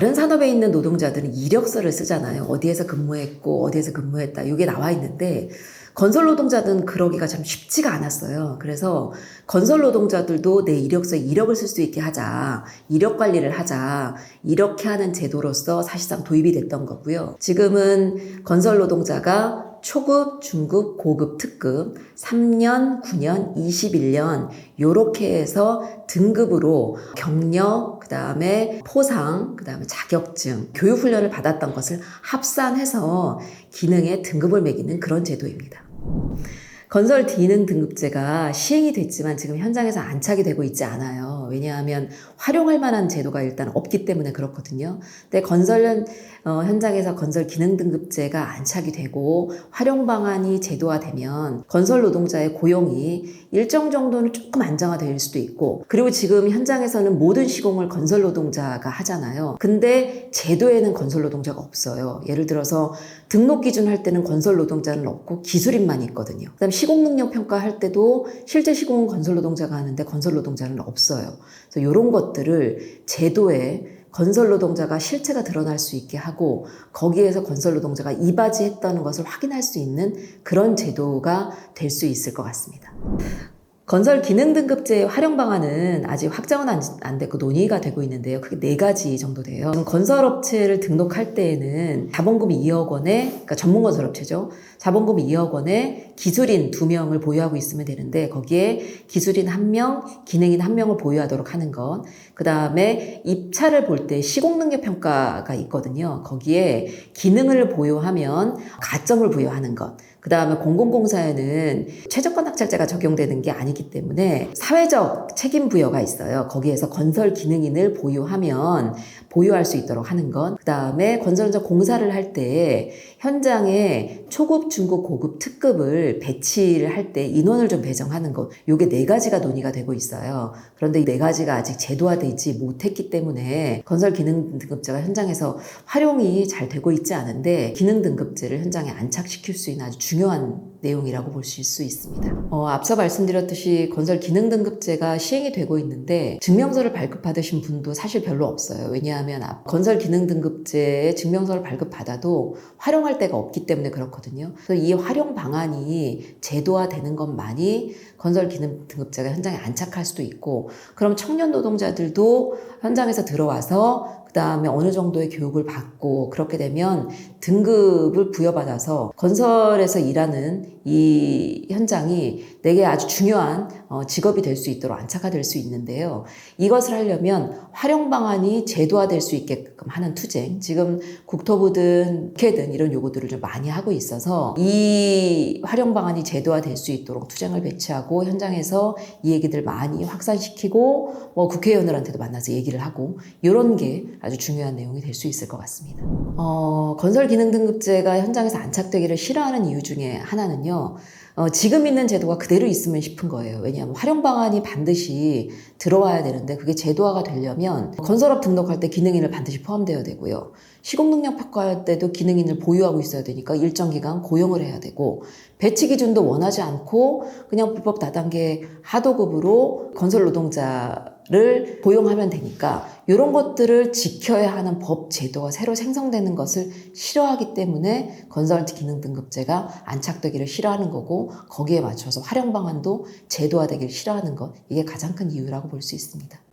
다른 산업에 있는 노동자들은 이력서를 쓰잖아요. 어디에서 근무했고 어디에서 근무했다. 이게 나와 있는데 건설 노동자들은 그러기가 참 쉽지가 않았어요. 그래서 건설 노동자들도 내 이력서에 이력을 쓸 수 있게 하자. 이력 관리를 하자. 이렇게 하는 제도로서 사실상 도입이 됐던 거고요. 지금은 건설 노동자가 초급, 중급, 고급, 특급 3년, 9년, 21년 요렇게 해서 등급으로 경력, 그다음에 포상, 그다음에 자격증, 교육훈련을 받았던 것을 합산해서 기능의 등급을 매기는 그런 제도입니다. 건설 기능 등급제가 시행이 됐지만 지금 현장에서 안착이 되고 있지 않아요. 왜냐하면 활용할 만한 제도가 일단 없기 때문에 그렇거든요. 근데 건설 현장에서 건설 기능 등급제가 안착이 되고 활용 방안이 제도화되면 건설 노동자의 고용이 일정 정도는 조금 안정화될 수도 있고, 그리고 지금 현장에서는 모든 시공을 건설 노동자가 하잖아요. 근데 제도에는 건설 노동자가 없어요. 예를 들어서 등록 기준 할 때는 건설 노동자는 없고 기술인만 있거든요. 그다음 시공 능력 평가할 때도 실제 시공은 건설 노동자가 하는데 건설 노동자는 없어요. 그래서 이런 것들을 제도에 건설 노동자가 실체가 드러날 수 있게 하고 거기에서 건설 노동자가 이바지했다는 것을 확인할 수 있는 그런 제도가 될 수 있을 것 같습니다. 건설 기능 등급제의 활용 방안은 아직 확정은 안 됐고 논의가 되고 있는데요. 크게 4가지 정도 돼요. 건설업체를 등록할 때에는 자본금 2억 원에, 그러니까 전문 건설업체죠. 자본금 2억 원에 기술인 2명을 보유하고 있으면 되는데 거기에 기술인 1명, 기능인 1명을 보유하도록 하는 것. 그 다음에 입찰을 볼 때 시공능력 평가가 있거든요. 거기에 기능을 보유하면 가점을 부여하는 것. 그 다음에 공공공사에는 최저권 낙찰제가 적용되는 게 아니기 때문에 사회적 책임 부여가 있어요. 거기에서 건설 기능인을 보유할 수 있도록 하는 것. 그 다음에 건설 현장 공사를 할 때 현장에 초급, 중급, 고급, 특급을 배치를 할 때 인원을 좀 배정하는 것. 요게 4가지가 논의가 되고 있어요. 그런데 이 4가지가 아직 제도화되지 못했기 때문에 건설 기능 등급제가 현장에서 활용이 잘 되고 있지 않은데 기능 등급제를 현장에 안착시킬 수 있는 아주 중요한 내용이라고 보실 수 있습니다. 앞서 말씀드렸듯이 건설 기능 등급제가 시행이 되고 있는데 증명서를 발급받으신 분도 사실 별로 없어요. 왜냐하면 건설 기능 등급제의 증명서를 발급받아도 활용할 데가 없기 때문에 그렇거든요. 그래서 이 활용 방안이 제도화되는 것만이 건설 기능 등급제가 현장에 안착할 수도 있고, 그럼 청년 노동자들도 현장에서 들어와서 그 다음에 어느 정도의 교육을 받고 그렇게 되면 등급을 부여받아서 건설에서 일하는 이 현장이 내게 아주 중요한 직업이 될 수 있도록 안착화될 수 있는데요. 이것을 하려면 활용 방안이 제도화될 수 있게끔 하는 투쟁, 지금 국토부든 국회든 이런 요구들을 좀 많이 하고 있어서 이 활용 방안이 제도화될 수 있도록 투쟁을 배치하고 현장에서 이 얘기들 많이 확산시키고 국회의원들한테도 만나서 얘기를 하고 이런 게 아주 중요한 내용이 될 수 있을 것 같습니다. 건설 기능 등급제가 현장에서 안착되기를 싫어하는 이유 중에 하나는요. 지금 있는 제도가 그대로 있으면 싶은 거예요. 왜냐하면 활용 방안이 반드시 들어와야 되는데 그게 제도화가 되려면 건설업 등록할 때 기능인을 반드시 포함되어야 되고요. 시공능력 평가할 때도 기능인을 보유하고 있어야 되니까 일정 기간 고용을 해야 되고, 배치 기준도 원하지 않고 그냥 불법 다단계 하도급으로 건설 노동자를 고용하면 되니까 이런 것들을 지켜야 하는 법 제도가 새로 생성되는 것을 싫어하기 때문에 건설 기능 등급제가 안착되기를 싫어하는 거고, 거기에 맞춰서 활용 방안도 제도화되기를 싫어하는 것, 이게 가장 큰 이유라고 볼 수 있습니다.